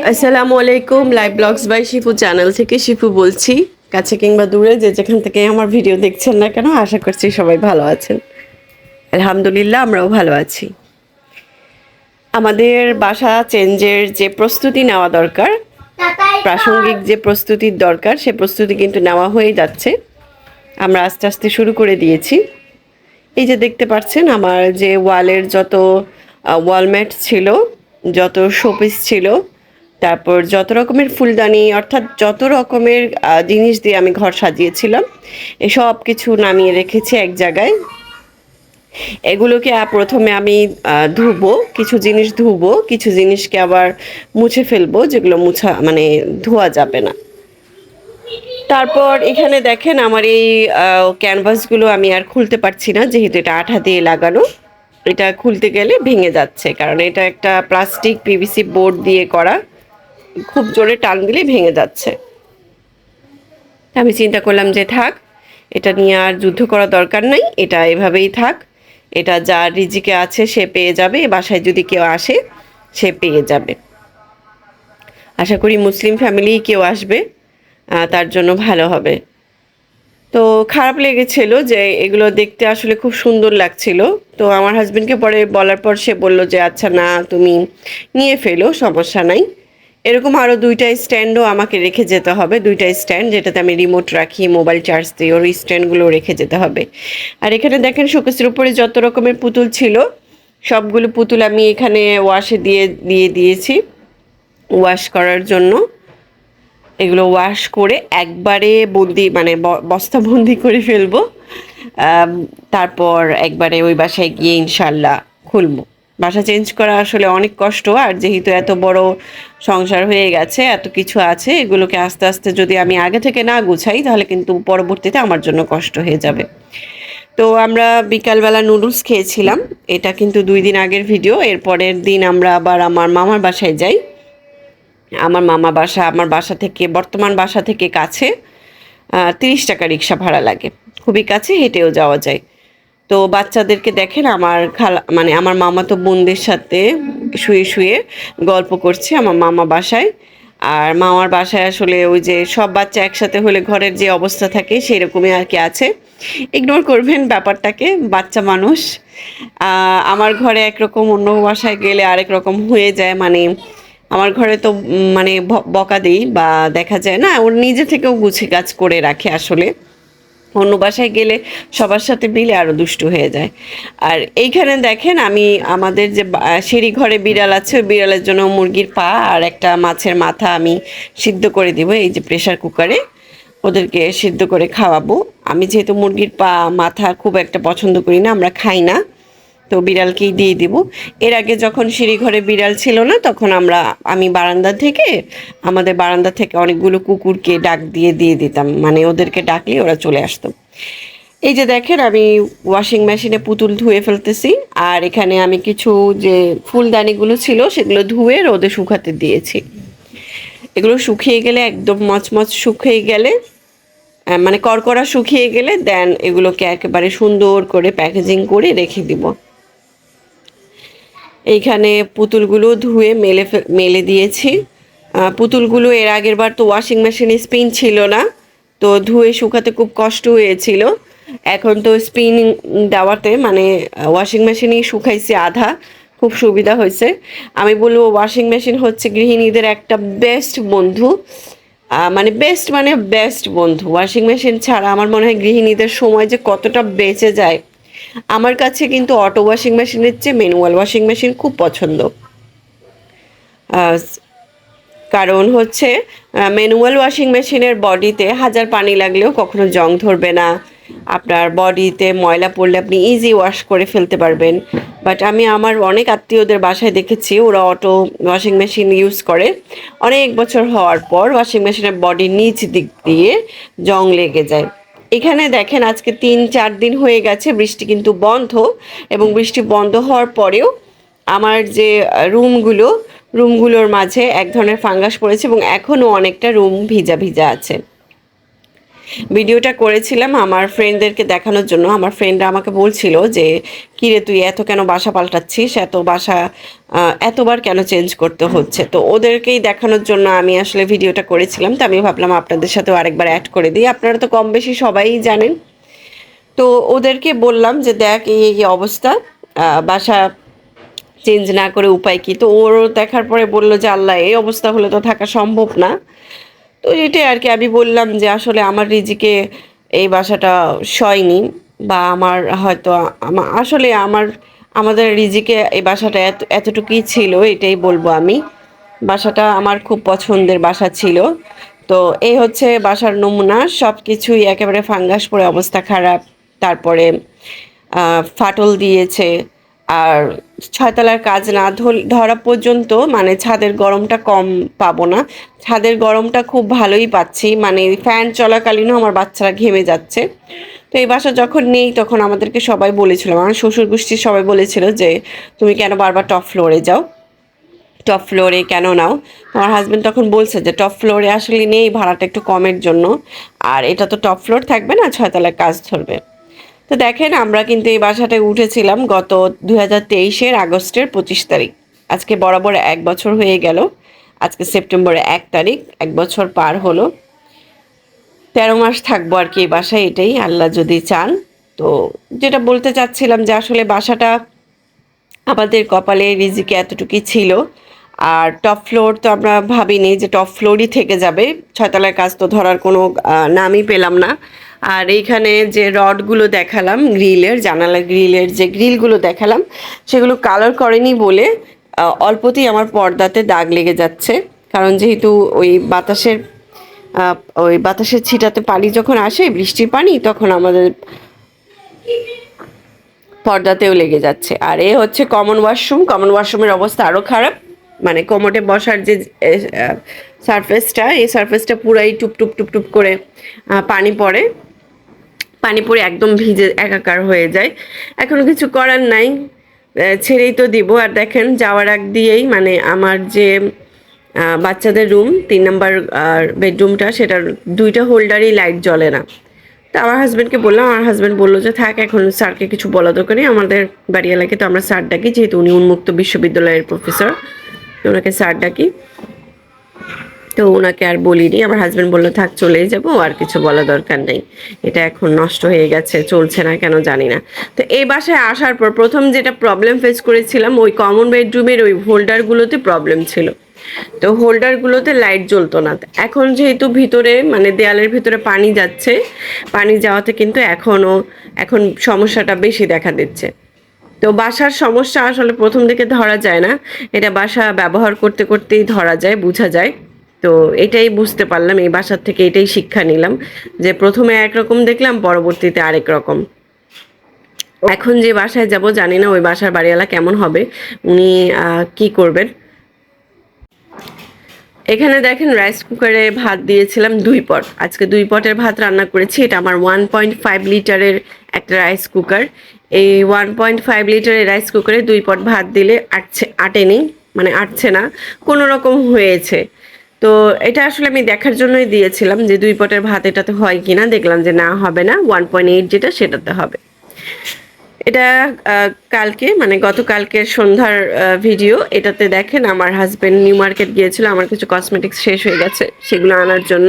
আসসালামু আলাইকুম। Live blogs by Shifu channel থেকে শিফু বলছি। কাছে কিংবা দূরে যে যেখান থেকে আমার ভিডিও দেখছেন না কেন, আশা করছি সবাই ভালো আছেন। আলহামদুলিল্লাহ, আমরাও ভালো আছি। আমাদের বাসা চেঞ্জের যে প্রস্তুতি নেওয়া দরকার, প্রাসঙ্গিক যে প্রস্তুতির দরকার, সে প্রস্তুতি কিন্তু নেওয়া হয়ে যাচ্ছে। আমরা আস্তে আস্তে শুরু করে দিয়েছি। এই যে দেখতে পাচ্ছেন, আমার যে ওয়ালের যত ওয়ালম্যাট ছিল, যত শোপিস ছিল, তারপর যত রকমের ফুলদানি, অর্থাৎ যত রকমের জিনিস দিয়ে আমি ঘর সাজিয়েছিলাম, এসব কিছু নামিয়ে রেখেছি এক জায়গায়। এগুলোকে প্রথমে আমি ধুবো, কিছু জিনিস ধুবো, কিছু জিনিসকে আবার মুছে ফেলবো, যেগুলো মুছা মানে ধোয়া যাবে না। তারপর এখানে দেখেন আমার এই ক্যানভাসগুলো আমি আর খুলতে পারছি না, যেহেতু এটা আঠা দিয়ে লাগানো। এটা খুলতে গেলে ভেঙে যাচ্ছে, কারণ এটা একটা প্লাস্টিক পিভিসি বোর্ড দিয়ে করা। খুব জোরে টান দিলে ভেঙে যাচ্ছে। আমি চিন্তা করলাম যে থাক, এটা নিয়ে আর যুদ্ধ করা দরকার নাই, এটা এভাবেই থাক। এটা যার রিজিকে আছে সে পেয়ে যাবে, বাসায় যদি কেউ আসে সে পেয়ে যাবে। আশা করি মুসলিম ফ্যামিলি কেউ আসবে, তার জন্য ভালো হবে। তো খারাপ লেগেছিল যে এগুলো দেখতে আসলে খুব সুন্দর লাগছিল। তো আমার হাজবেন্ডকে পরে বলার পর সে বলল যে আচ্ছা না, তুমি নিয়ে ফেলো, সমস্যা নাই। এরকম আরও দুইটা স্ট্যান্ডও আমাকে রেখে যেতে হবে, দুইটা স্ট্যান্ড যেটাতে আমি রিমোট রাখি, মোবাইল চার্জ দিই, ওর স্ট্যান্ডগুলো রেখে যেতে হবে। আর এখানে দেখেন শোকেসের উপরে যত রকমের পুতুল ছিল, সবগুলো পুতুল আমি এখানে ওয়াশে দিয়ে দিয়েছি, ওয়াশ করার জন্য। এগুলো ওয়াশ করে একবারে বন্দি মানে বস্তাবন্দি করে ফেলবো। তারপর একবারে ওই বাসায় গিয়ে ইনশাল্লাহ খুলবো। বাসা চেঞ্জ করা আসলে অনেক কষ্ট, আর যেহেতু এত বড় সংসার হয়ে গেছে, এত কিছু আছে, এগুলোকে আস্তে আস্তে যদি আমি আগে থেকে না গুছাই তাহলে কিন্তু পরবর্তীতে আমার জন্য কষ্ট হয়ে যাবে। তো আমরা বিকালবেলা নুডলস খেয়েছিলাম, এটা কিন্তু 2 দিন আগের ভিডিও। এরপরের দিন আমরা আবার আমার মামার বাসায় যাই। আমার মামা বাসা আমার বাসা থেকে, বর্তমান বাসা থেকে কাছে, 30 টাকা রিক্সা ভাড়া লাগে, খুবই কাছে, হেঁটেও যাওয়া যায়। তো বাচ্চাদেরকে দেখেন আমার মানে আমার মামাতো বোনদের সাথে শুয়ে শুয়ে গল্প করছে আমার মামা বাসায়। আর মামার বাসায় আসলে ওই যে সব বাচ্চা একসাথে হলে ঘরের যে অবস্থা থাকে সেরকমই আর কি আছে। ইগনোর করবেন ব্যাপারটাকে, বাচ্চা মানুষ। আমার ঘরে একরকম, অন্য বাসায় গেলে আরেক রকম হয়ে যায়। মানে আমার ঘরে তো মানে বকা দিই বা দেখা যায় না, ওর নিজে থেকেও গুছিয়ে কাজ করে রাখে আসলে। অন্য বাসায় গেলে সবার সাথে মিলে আরও দুষ্টু হয়ে যায়। আর এইখানে দেখেন আমি আমাদের যে সিঁড়ি ঘরে বিড়াল আছে, ওই বিড়ালের জন্য মুরগির পা আর একটা মাছের মাথা আমি সিদ্ধ করে দিব এই যে প্রেশার কুকারে, ওদেরকে সিদ্ধ করে খাওয়াবো। আমি যেহেতু মুরগির পা মাথা খুব একটা পছন্দ করি না, আমরা খাই না, তো বিড়ালকেই দিয়ে দিব। এর আগে যখন সিঁড়ি ঘরে বিড়াল ছিল না, তখন আমি আমাদের বারান্দা থেকে অনেকগুলো কুকুরকে ডাক দিয়ে দিতাম, মানে ওদেরকে ডাকলে ওরা চলে আসতো। এই যে দেখেন আমি ওয়াশিং মেশিনে পুতুল ধুয়ে ফেলতেছি, আর এখানে আমি কিছু যে ফুলদানিগুলো ছিল সেগুলো ধুয়ে রোদে শুকাতে দিয়েছি। এগুলো শুকিয়ে গেলে, একদম মচমচ শুকিয়ে গেলে, মানে কড়কড়া শুকিয়ে গেলে দেন এগুলোকে একেবারে সুন্দর করে প্যাকেজিং করে রেখে দিব। এইখানে পুতুলগুলো ধুয়ে মেলে দিয়েছি। পুতুলগুলো এর আগের বার তো ওয়াশিং মেশিনে স্পিন ছিল না, তো ধুয়ে শুকাতে খুব কষ্ট হয়েছিল। এখন তো স্পিন দেওয়াতে মানে ওয়াশিং মেশিনেই শুকাইছি আধা, খুব সুবিধা হয়েছে। আমি বলবো ওয়াশিং মেশিন হচ্ছে গৃহিণীদের একটা বেস্ট বন্ধু। মানে বেস্ট বন্ধু। ওয়াশিং মেশিন ছাড়া আমার মনে হয় গৃহিণীদের সময় যে কতটা বেঁচে যায়। আমার কাছে কিন্তু অটো ওয়াশিং মেশিনের চেয়ে ম্যানুয়াল ওয়াশিং মেশিন খুব পছন্দ। আহ, কারণ হচ্ছে ম্যানুয়াল ওয়াশিং মেশিনের বডিতে হাজার পানি লাগলেও কখনো জং ধরবে না, আপনার বডিতে ময়লা পড়লে আপনি ইজি ওয়াশ করে ফেলতে পারবেন। বাট আমি আমার অনেক আত্মীয়দের বাসায় দেখেছি ওরা অটো ওয়াশিং মেশিন ইউজ করে, অনেক বছর হওয়ার পর ওয়াশিং মেশিনের বডির নিচ দিক দিয়ে জং লেগে যায়। এখানে দেখেন আজকে 3-4 দিন হয়ে গেছে বৃষ্টি কিন্তু বন্ধ, এবং বৃষ্টি বন্ধ হওয়ার পরেও আমার যে রুমগুলোর মাঝে এক ধরনের ফাঙ্গাস পড়েছে, এবং এখনও অনেকটা রুম ভিজা ভিজা আছে। ভিডিওটা করেছিলাম আমার ফ্রেন্ডদেরকে দেখানোর জন্য। আমার ফ্রেন্ডরা আমাকে বলছিল যে কিরে তুই এত কেন বাসা পাল্টাচ্ছিস, এত বাসা এতবার কেন চেঞ্জ করতে হচ্ছে। তো ওদেরকেই দেখানোর জন্য আমি আসলে ভিডিওটা করেছিলাম। তো আমি ভাবলাম আপনাদের সাথেও আরেকবার অ্যাড করে দিই, আপনারা তো কম বেশি সবাই জানেন। তো ওদেরকে বললাম যে দেখ এই এই অবস্থা, বাসা চেঞ্জ না করে উপায় কি। তো ওরও দেখার পরে বললো যে আল্লাহ এই অবস্থা হলে তো থাকা সম্ভব না। তো এটাই আর কি, আমি বললাম যে আসলে আমার রিজিকে এই বাসাটা সয়নি, বা আমার হয়তো আসলে আমাদের রিজিকে এই বাসাটা এতটুকুই ছিল, এটাই বলবো আমি। বাসাটা আমার খুব পছন্দের বাসা ছিল। তো এই হচ্ছে বাসার নমুনা, সব কিছুই একেবারে ফাঙ্গাস পড়ে অবস্থা খারাপ। তারপরে ফাটল দিয়েছে। আর ছয়তলার কাজ না ধরা পর্যন্ত মানে ছাদের গরমটা কম পাবো না, ছাদের গরমটা খুব ভালোই পাচ্ছি, মানে ফ্যান চলাকালীনও আমার বাচ্চারা ঘেমে যাচ্ছে। তো এই বাসা যখন নেই তখন আমাদেরকে সবাই বলেছিল, আমার শ্বশুর গোষ্ঠীর সবাই বলেছিল যে তুমি কেন বারবার টপ ফ্লোরে যাও, টপ ফ্লোরে কেন নাও। আমার হাজব্যান্ড তখন বলছে যে টপ ফ্লোরে আসলে নেই, ভাড়াটা একটু কমের জন্য, আর এটা তো টপ ফ্লোর থাকবে না, ছয়তলার কাজ ধরবে। তো দেখেন আমরা কিন্তু এই বাসাটায় উঠেছিলাম গত 2023 আগস্টের 25 তারিখ। আজকে বরাবর 1 বছর হয়ে গেল। আজকে সেপ্টেম্বরের 1 তারিখ, 1 বছর পার হলো। 13 মাস থাকবো আর কি এই বাসায়, এটাই আল্লাহ যদি চান। তো যেটা বলতে চাচ্ছিলাম যে আসলে বাসাটা আমাদের কপালে রিজিকে এতটুকুই ছিল। আর টপ ফ্লোর তো আমরা ভাবিনি যে টপ ফ্লোরই থেকে যাবে, ছয়তলার কাজ তো ধরার কোনো নামই পেলাম না। আর এইখানে যে রডগুলো দেখালাম গ্রিলের, জানালা গ্রিলের যে গ্রিলগুলো দেখালাম, সেগুলো কালার করেনি বলে অল্পতেই আমার পর্দাতে দাগ লেগে যাচ্ছে। কারণ যেহেতু ওই বাতাসের ছিটাতে পানি যখন আসে, বৃষ্টির পানি, তখন আমাদের পর্দাতেও লেগে যাচ্ছে। আর এ হচ্ছে কমন ওয়াশরুম। কমন ওয়াশরুমের অবস্থা আরও খারাপ, মানে কোমোটে বসার যে সারফেসটা, এই সারফেসটা পুরাই টুপ টুপ টুপ টুপ করে পানি পড়ে, পানি পড়ে একদম ভিজে একাকার হয়ে যায়। এখনো কিছু করার নাই, ছেড়েই তো দিব। আর দেখেন যাওয়ার আগ দিয়েই মানে আমার যে বাচ্চাদের রুম 3 নম্বর বেডরুমটা, সেটার 2টা হোল্ডারই লাইট জ্বলে না। তো আমার হাজব্যান্ডকে বললাম, আমার হাজব্যান্ড বললো যে থাক, এখন স্যারকে কিছু বলা দরকার নেই, আমাদের বাড়িওয়ালাকে তো আমরা স্যার ডাকি, যেহেতু উনি উন্মুক্ত বিশ্ববিদ্যালয়ের প্রফেসর, ওনাকে স্যার ডাকি। তো ওনাকে আর বলিনি। আমার হাজব্যান্ড বললো থাক, চলেই যাবো, আর কিছু বলা দরকার নেই, এটা এখন নষ্ট হয়ে গেছে, চলছে না কেন জানি না। তো এই বাসায় আসার পর প্রথম যেটা প্রবলেম ফেস করেছিলাম, ওই কমন বেডরুমের ওই হোল্ডারগুলোতে প্রবলেম ছিল। তো হোল্ডারগুলোতে লাইট জ্বলতো না। এখন যেহেতু ভিতরে মানে দেয়ালের ভিতরে পানি যাচ্ছে, পানি যাওয়াতে কিন্তু এখন সমস্যাটা বেশি দেখা দিচ্ছে। তো বাসার সমস্যা আসলে প্রথম দিকে ধরা যায় না, এটা বাসা ব্যবহার করতে করতেই ধরা যায়, বোঝা যায়। তো এটাই বুঝতে পারলাম, এই বাসার থেকে এটাই শিক্ষা নিলাম যে প্রথমে একরকম দেখলাম, পরবর্তীতে আরেক রকম। এখন যে বাসায় যাব জানি না ওই বাসার বাড়িওয়ালা কেমন হবে, উনি কি করবেন। এখানে দেখেন রাইস কুকারে ভাত দিয়েছিলাম 2 পট, আজকে 2 পটের ভাত রান্না করেছি। এটা আমার 1.5 লিটারের একটা রাইস কুকার। এই 1.5 লিটারের রাইস কুকারে 2 পট ভাত দিলে আটেনি, মানে আটছে না, কোনো রকম হয়েছে। তো এটা আসলে আমি দেখার জন্যই দিয়েছিলাম যে 2 পটের ভাত এটাতে হয় কিনা, দেখলাম যে না, হবে না, 1.8 যেটা সেটাতে হবে। এটা কালকে মানে গতকালকের সন্ধ্যার ভিডিও। এটাতে দেখেন আমার হাজবেন্ড নিউ মার্কেট গিয়েছিল, আমার কিছু কসমেটিক্স শেষ হয়ে গেছে, সেগুলো আনার জন্য।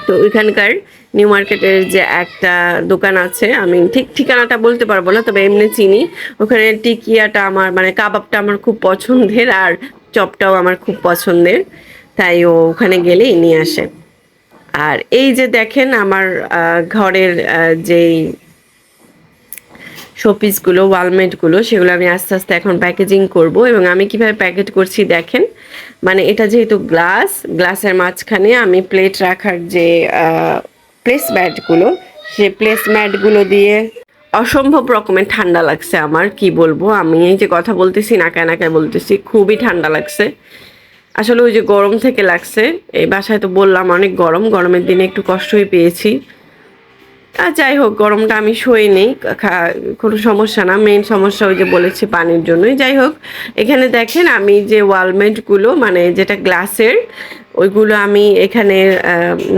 তো ওইখানকার নিউ মার্কেটের যে একটা দোকান আছে, আমি ঠিক ঠিকানাটা বলতে পারবো না, তবে এমনি চিনি। ওখানে টিকিয়াটা আমার মানে কাবাবটা আমার খুব পছন্দের, আর চপটাও আমার খুব পছন্দের, তাই ও ওখানে গেলেই নিয়ে আসে। আর এই যে দেখেন আমার ঘরের যেই শোপিসগুলো, ওয়ালমেটগুলো, সেগুলো আমি আস্তে আস্তে এখন প্যাকেজিং করব। এবং আমি কিভাবে প্যাকেট করছি দেখেন, মানে এটা যেহেতু গ্লাসের মাঝখানে আমি প্লেট রাখার যে প্লেসম্যাটগুলো, সেই প্লেসম্যাটগুলো দিয়ে অসম্ভব রকমের ঠান্ডা লাগছে আমার, কি বলবো। আমি এই যে কথা বলতেছি, নাকায় নাকায় বলতেছি, খুবই ঠান্ডা লাগছে। আসলে ওই যে গরম থেকে লাগছে, এই বাসায় তো বললাম অনেক গরম, গরমের দিনে একটু কষ্টই পেয়েছি। আর যাই হোক, গরমটা আমি সই নেই, কোনো সমস্যা না। মেইন সমস্যা ওই যে বলেছি পানির জন্যই। যাই হোক, এখানে দেখেন আমি যে ওয়ালমেটগুলো মানে যেটা গ্লাসের, ওইগুলো আমি এখানে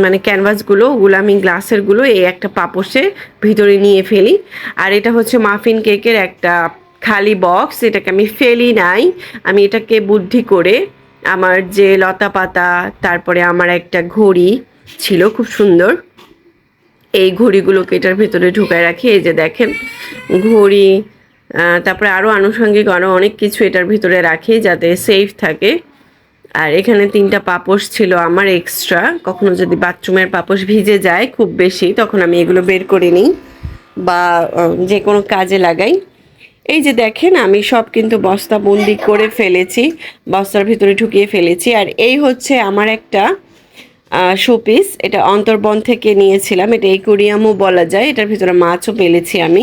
মানে ক্যানভাসগুলো ওগুলো আমি গ্লাসেরগুলো এই একটা পাপোশে ভিতরে নিয়ে ফেলি। আর এটা হচ্ছে মাফিন কেকের একটা খালি বক্স, এটাকে আমি ফেলি নাই, আমি এটাকে বুদ্ধি করে আমার যে লতা পাতা, তারপরে আমার একটা ঘড়ি ছিল খুব সুন্দর, এই ঘড়িগুলোকে এটার ভেতরে ঢুকায় রাখি। এই যে দেখেন ঘড়ি, তারপরে আরও আনুষঙ্গিক আরও অনেক কিছু এটার ভিতরে রাখি যাতে সেফ থাকে। আর এখানে 3টা পাপোশ ছিল আমার এক্সট্রা, কখনো যদি বাথরুমের পাপোশ ভিজে যায় খুব বেশি তখন আমি এগুলো বের করে নিই বা যে কোনো কাজে লাগাই। এই যে দেখেন আমি সব কিন্তু বস্তা বন্দি করে ফেলেছি, বস্তার ভিতরে ঢুকিয়ে ফেলেছি। আর এই হচ্ছে আমার একটা শোপিস, এটা অন্তর্বন থেকে নিয়েছিলাম, এটা একুরিয়ামও বলা যায়, এটার ভিতরে মাছও পেলেছি আমি,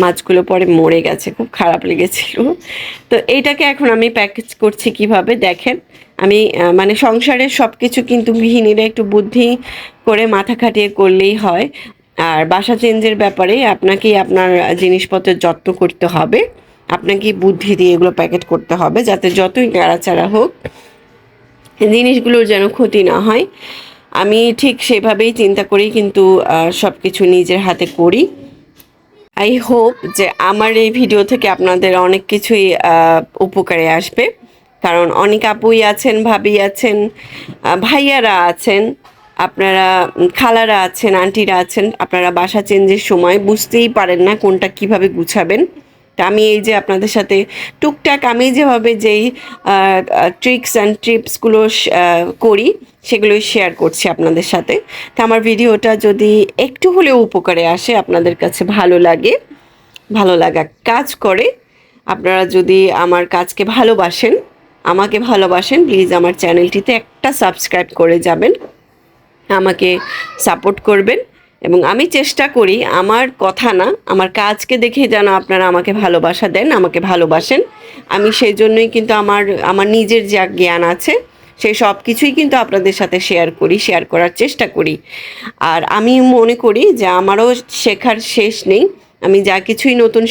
মাছগুলো পরে মরে গেছে, খুব খারাপ লেগেছিল। তো এইটাকে এখন আমি প্যাকেজ করছি কিভাবে দেখেন। আমি মানে সংসারের সব কিছু কিন্তু গৃহিণীরা একটু বুদ্ধি করে মাথা খাটিয়ে করলেই হয়। আর বাসা চেঞ্জের ব্যাপারে আপনাকেই আপনার জিনিসপত্রের যত্ন করতে হবে, আপনাকেই বুদ্ধি দিয়ে এগুলো প্যাকেট করতে হবে যাতে যতই নাড়াচাড়া হোক জিনিসগুলোর যেন ক্ষতি না হয়। আমি ঠিক সেভাবেই চিন্তা করেই কিন্তু সব কিছু নিজের হাতে করি। আই হোপ যে আমার এই ভিডিও থেকে আপনাদের অনেক কিছুই উপকারে আসবে, কারণ অনেক আপুই আছেন, ভাবি আছেন, ভাইয়ারা আছেন, আপনারা খালারা আছেন, আন্টিরা আছেন, আপনারা বাসা চেঞ্জের সময় বুঝতেই পারেন না কোনটা কিভাবে গুছাবেন। তা আমি এই যে আপনাদের সাথে টুকটাক আমি যেভাবে যেই ট্রিক্স অ্যান্ড টিপসগুলো করি সেগুলোই শেয়ার করছি আপনাদের সাথে। তা আমার ভিডিওটা যদি একটু হলেও উপকারে আসে, আপনাদের কাছে ভালো লাগে, ভালো লাগা কাজ করে, আপনারা যদি আমার কাজকে ভালোবাসেন, আমাকে ভালোবাসেন, প্লিজ আমার চ্যানেলটিতে একটা সাবস্ক্রাইব করে যাবেন, আমাকে সাপোর্ট করবেন। এবং আমি চেষ্টা করি আমার কথা না, আমার কাজকে দেখে যেন আপনারা আমাকে ভালোবাসা দেন, আমাকে ভালোবাসেন। আমি সেই জন্যই কিন্তু আমার নিজের যা জ্ঞান আছে সেই সব কিছুই কিন্তু আপনাদের সাথে শেয়ার করি, শেয়ার করার চেষ্টা করি। আর আমি মনে করি যে আমারও শেখার শেষ নেই, আমি যা কিছুই নতুন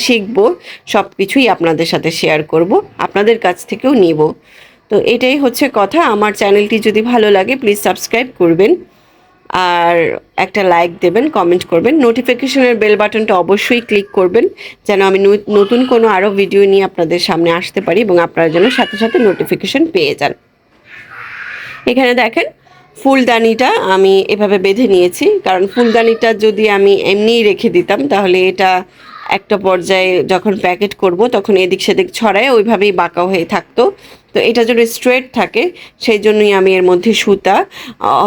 শিখবো সব কিছুই আপনাদের সাথে শেয়ার করব, আপনাদের কাছ থেকেও নিব। তো এটাই হচ্ছে কথা। আমার চ্যানেলটি যদি ভালো লাগে প্লিজ সাবস্ক্রাইব করবেন, আর একটা লাইক দেবেন, কমেন্ট করবেন, নোটিফিকেশনের বেল বাটনটা অবশ্যই ক্লিক করবেন যেন আমি নতুন কোনো আরও ভিডিও নিয়ে আপনাদের সামনে আসতে পারি এবং আপনারা যেন সাথে সাথে নোটিফিকেশন পেয়ে যান। এখানে দেখেন ফুলদানিটা আমি এভাবে বেঁধে নিয়েছি, কারণ ফুলদানিটা যদি আমি এমনিই রেখে দিতাম তাহলে এটা একটা পর্যায়ে যখন প্যাকেট করব তখন এদিক সেদিক ছড়ায় ওইভাবেই বাঁকা হয়ে থাকতো। তো এটা যদি স্ট্রেট থাকে সেই জন্যই আমি এর মধ্যে সুতা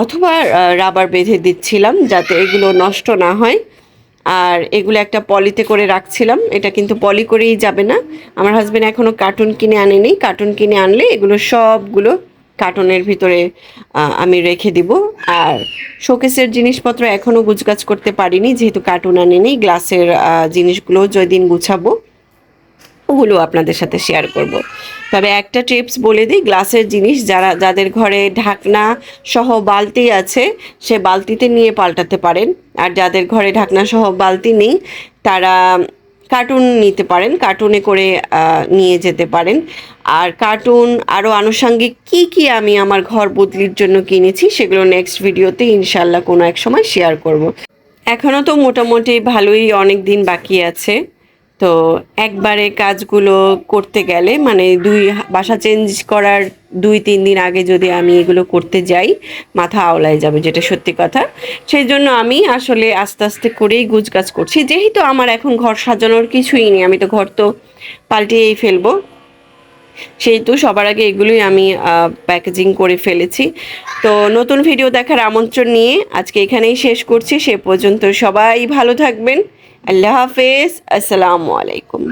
অথবা রাবার বেঁধে দিচ্ছিলাম যাতে এগুলো নষ্ট না হয়। আর এগুলো একটা পলিতে করে রাখছিলাম, এটা কিন্তু পলি করেই যাবে না, আমার হাজব্যান্ড এখনও কার্টুন কিনে আনেনি, কার্টুন কিনে আনলে এগুলো সবগুলো কার্টনের ভিতরে আমি রেখে দিব। আর শোকেসের জিনিসপত্র এখনও গুছগাছ করতে পারিনি যেহেতু কার্টুন আনেনি, গ্লাসের জিনিসগুলো যেদিন গুছাবো ওগুলো আপনাদের সাথে শেয়ার করব। তবে একটা টিপস বলে দিই, গ্লাসের জিনিস যাদের ঘরে ঢাকনা সহ বালতি আছে সে বালতিতে নিয়ে পাল্টাতে পারেন, আর যাদের ঘরে ঢাকনা সহ বালতি নেই তারা কার্টুন নিতে পারেন, কার্টুনে করে নিয়ে যেতে পারেন। আর কার্টুন আরও আনুষঙ্গিক কি কি আমি আমার ঘর বদলির জন্য কিনেছি সেগুলো নেক্সট ভিডিওতে ইনশাল্লাহ কোনো এক সময় শেয়ার করব। এখনও তো মোটামুটি ভালোই অনেক দিন বাকি আছে, তো একবারে কাজগুলো করতে গেলে মানে বাসা চেঞ্জ করার 2-3 দিন আগে যদি আমি এগুলো করতে যাই মাথা আওলায় যাবে, যেটা সত্যি কথা। সেই জন্য আমি আসলে আস্তে আস্তে করেই গুছগাছ করছি, যেহেতু আমার এখন ঘর সাজানোর কিছুই নেই, আমি তো ঘর তো পাল্টিয়েই ফেলবো, সেহেতু সবার আগে এগুলোই আমি প্যাকেজিং করে ফেলেছি। তো নতুন ভিডিও দেখার আমন্ত্রণ নিয়ে আজকে এখানেই শেষ করছি, সে পর্যন্ত সবাই ভালো থাকবেন। আল্লাহ হাফেজ, আসসালামু আলাইকুম।